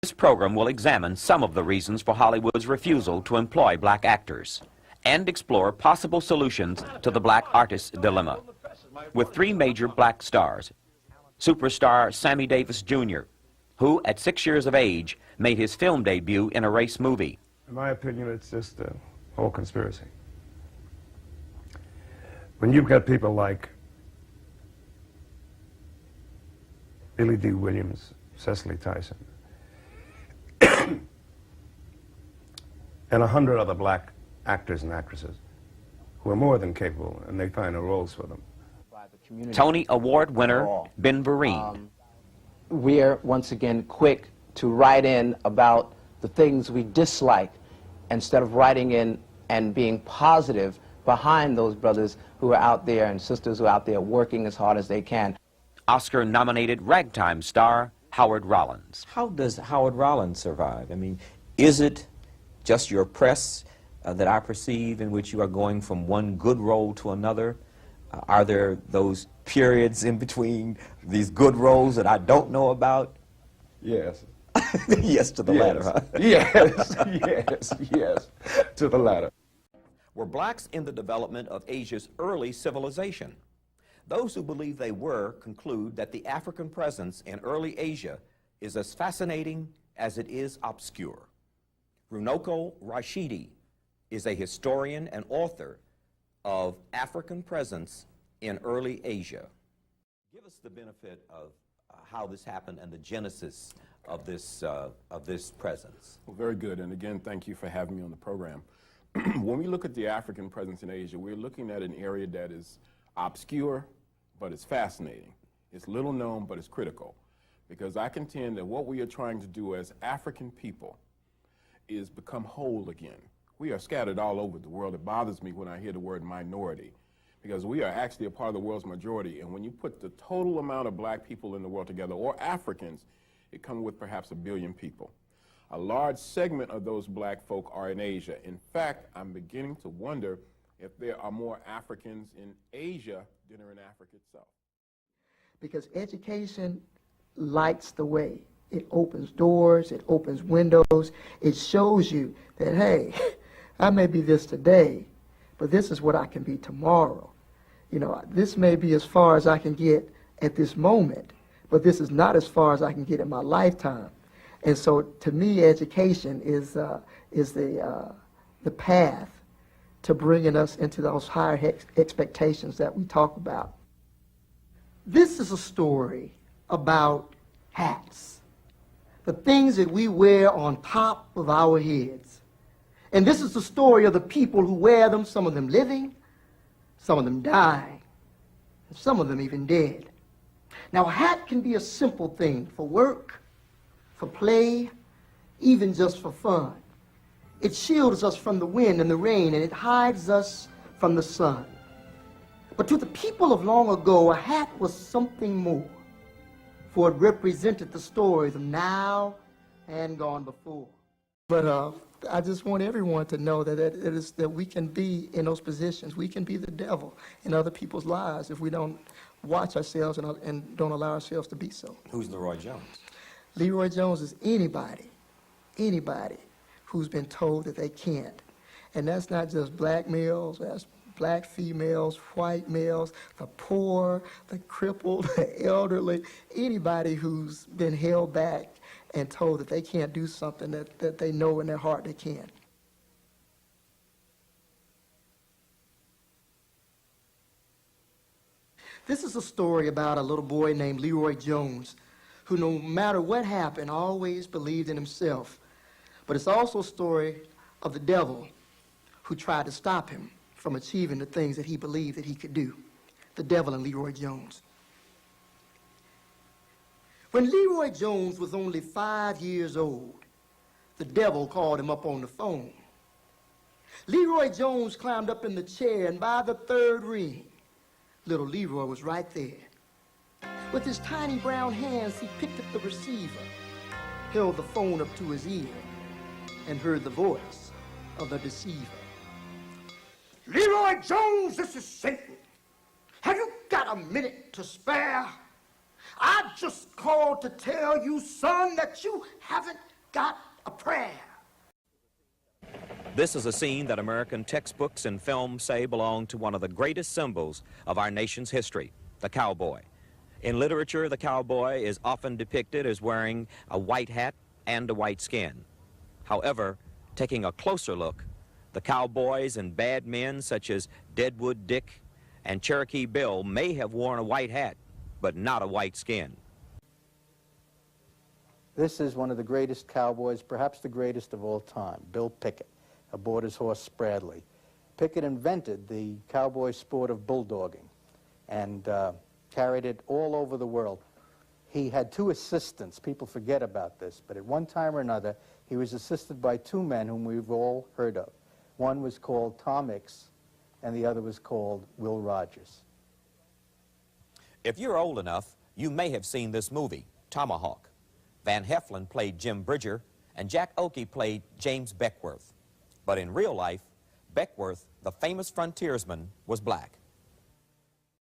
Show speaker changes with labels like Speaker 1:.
Speaker 1: This program will examine some of the reasons for Hollywood's refusal to employ black actors and explore possible solutions to the black artist dilemma. With three major black stars, superstar Sammy Davis Jr., who at 6 years of age made his film debut in a race movie.
Speaker 2: In my opinion, it's just a whole conspiracy. When you've got people like Billy D. Williams, Cecily Tyson, and 100 other black actors and actresses who are more than capable, and they find no roles for them.
Speaker 1: Tony Award winner Ben Vereen.
Speaker 3: We're once again quick to write in about the things we dislike instead of writing in and being positive behind those brothers who are out there and sisters who are out there working as hard as they can.
Speaker 1: Oscar-nominated ragtime star Howard Rollins.
Speaker 4: How does Howard Rollins survive? I mean, is it just your press that I perceive in which you are going from one good role to another? Are there those periods in between these good roles that I don't know about?
Speaker 2: Yes.
Speaker 4: Yes to the latter, huh?
Speaker 2: Yes, yes, to the latter.
Speaker 4: Were blacks in the development of Asia's early civilization? Those who believe they were conclude that the African presence in early Asia is as fascinating as it is obscure. Runoko Rashidi is a historian and author of African presence in early Asia. Give us the benefit of how this happened and the genesis of this presence.
Speaker 5: Well, very good, and again, thank you for having me on the program. When we look at the African presence in Asia, we're looking at an area that is obscure, but it's fascinating. It's little known, but it's critical, because I contend that what we are trying to do as African people is become whole again. We are scattered all over the world. It bothers me when I hear the word minority, because we are actually a part of the world's majority, and when you put the total amount of black people in the world together, or Africans, it comes with perhaps 1 billion people. A large segment of those black folk are in Asia. In fact, I'm beginning to wonder if there are more Africans in Asia than are in Africa itself.
Speaker 6: Because education lights the way. It opens doors, it opens windows, it shows you that, hey, I may be this today, but this is what I can be tomorrow. You know, this may be as far as I can get at this moment, but this is not as far as I can get in my lifetime. And so, to me, education is the path to bringing us into those higher expectations that we talk about. This is a story about hats, the things that we wear on top of our heads. And this is the story of the people who wear them, some of them living, some of them dying, and some of them even dead. Now, a hat can be a simple thing for work, for play, even just for fun. It shields us from the wind and the rain, and it hides us from the sun. But to the people of long ago, a hat was something more, for it represented the stories of now and gone before. But I just want everyone to know that we can be in those positions. We can be the devil in other people's lives if we don't watch ourselves and don't allow ourselves to be so.
Speaker 4: Who's Leroy Jones?
Speaker 6: Leroy Jones is anybody who's been told that they can't. And that's not just black males, that's black females, white males, the poor, the crippled, the elderly, anybody who's been held back and told that they can't do something that they know in their heart they can. This is a story about a little boy named Leroy Jones, who no matter what happened, always believed in himself. But it's also a story of the devil who tried to stop him from achieving the things that he believed that he could do. The devil and Leroy Jones. When Leroy Jones was only 5 years old, the devil called him up on the phone. Leroy Jones climbed up in the chair, and by the third ring, little Leroy was right there. With his tiny brown hands, he picked up the receiver, held the phone up to his ear, and heard the voice of the deceiver. Leroy Jones, this is Satan. Have you got a minute to spare? I just called to tell you, son, that you haven't got a prayer.
Speaker 4: This is a scene that American textbooks and films say belonged to one of the greatest symbols of our nation's history, the cowboy. In literature, the cowboy is often depicted as wearing a white hat and a white skin. However, taking a closer look, the cowboys and bad men such as Deadwood Dick and Cherokee Bill may have worn a white hat, but not a white skin.
Speaker 7: This is one of the greatest cowboys, perhaps the greatest of all time, Bill Pickett, aboard his horse Spradley. Pickett invented the cowboy sport of bulldogging and carried it all over the world. He had two assistants. People forget about this, but at one time or another, he was assisted by two men whom we've all heard of. One was called Tom Hicks, and the other was called Will Rogers.
Speaker 4: If you're old enough, you may have seen this movie, Tomahawk. Van Heflin played Jim Bridger, and Jack Oakey played James Beckworth. But in real life, Beckworth, the famous frontiersman, was black.